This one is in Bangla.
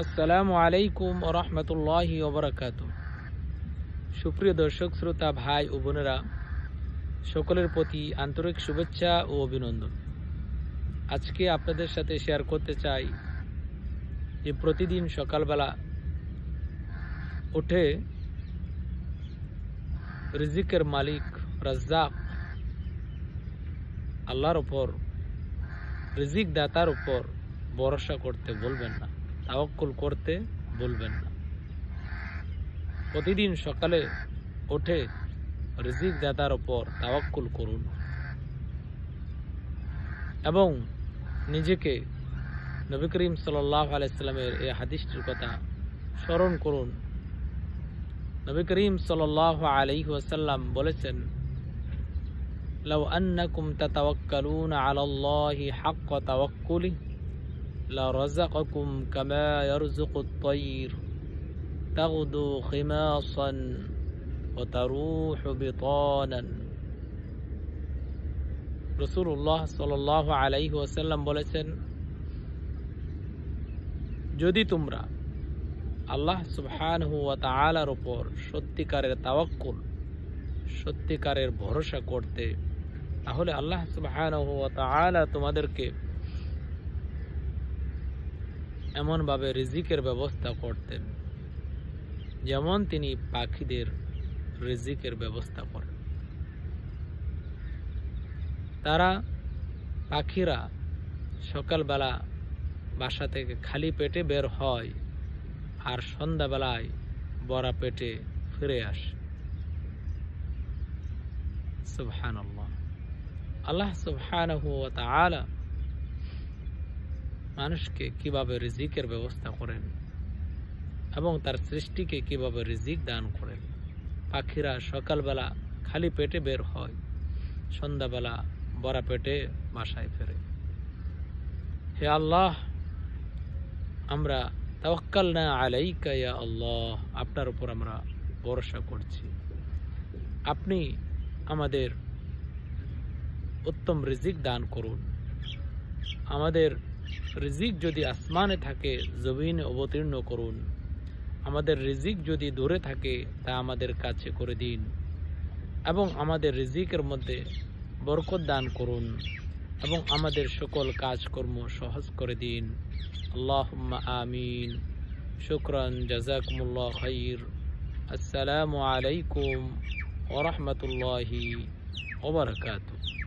আসসালামু আলাইকুম ওয়া রাহমাতুল্লাহি ওয়া বারাকাতুহু। সুপ্রিয় দর্শক শ্রোতা ভাই ও বোনেরা, সকলের প্রতি আন্তরিক শুভেচ্ছা ও অভিনন্দন। আজকে আপনাদের সাথে শেয়ার করতে চাই যে প্রতিদিন সকালবেলা উঠে রিজিকের মালিক রাজ্জাক আল্লাহর উপর, রিজিক দাতার উপর ভরসা করতে বলবেন না, তাওয়াক্কুল করতে বলবেন না। প্রতিদিন সকালে উঠে রিজিক দাতার উপর তাওয়াক্কুল করুন এবং নিজেকে নবী করিম সাল্লাল্লাহু আলাইহি সাল্লামের এই হাদিসটির কথা স্মরণ করুন। নবী করিম সাল্লাল্লাহু আলাইহি ওয়াসাল্লাম বলেছেন, লাউ আন্নাকুম তাতাওয়াক্কালুনা আলাল্লাহি হাক্কা তাওয়াক্কুলি লা রাযাকাকুম কামা ইয়ারযুকুত তায়র তাগদু খিমাসান ওয়া তারুহু বিতানান। রাসূলুল্লাহ সাল্লাল্লাহু আলাইহি ওয়াসাল্লাম বলেছেন, যদি তোমরা আল্লাহ সুবহানাহু ওয়া তাআলার উপর সত্যিকারের তাওয়াক্কুল, সত্যিকারের ভরসা করতে, তাহলে আল্লাহ সুবহানাহু ওয়া তাআলা তোমাদেরকে এমনভাবে রিজিকের ব্যবস্থা করতেন যেমন তিনি পাখিদের রিজিকের ব্যবস্থা করেন। পাখিরা সকালবেলা বাসা থেকে খালি পেটে বের হয় আর সন্ধ্যাবেলায় ভরা পেটে ফিরে আসে। সুবহানাল্লাহ। আল্লাহ সুবহানাহু ওয়া তাআলা মানুষকে কিভাবে রিজিকের ব্যবস্থা করেন এবং তার সৃষ্টিকে কিভাবে রিজিক দান করেন। পাখিরা সকালবেলা খালি পেটে বের হয়, সন্ধ্যাবেলা ভরা পেটে বাসায় ফেরে। হে আল্লাহ, আমরা তাওয়াক্কালনা আলাইকা ইয়া আল্লাহ, আপনার উপর আমরা ভরসা করছি। আপনি আমাদের উত্তম রিজিক দান করুন। আমাদের রিজিক যদি আসমানে থাকে, জমিনে অবতীর্ণ করুন। আমাদের রিজিক যদি দূরে থাকে, তা আমাদের কাছে করে দিন এবং আমাদের রিজিকের মধ্যে বরকত দান করুন এবং আমাদের সকল কাজকর্ম সহজ করে দিন। আল্লাহুম্মা আমিন। শুকরান, জাযাকুমুল্লাহ খাইর। আসসালামু আলাইকুম ওয়া রাহমাতুল্লাহি ওয়া বারাকাতুহু।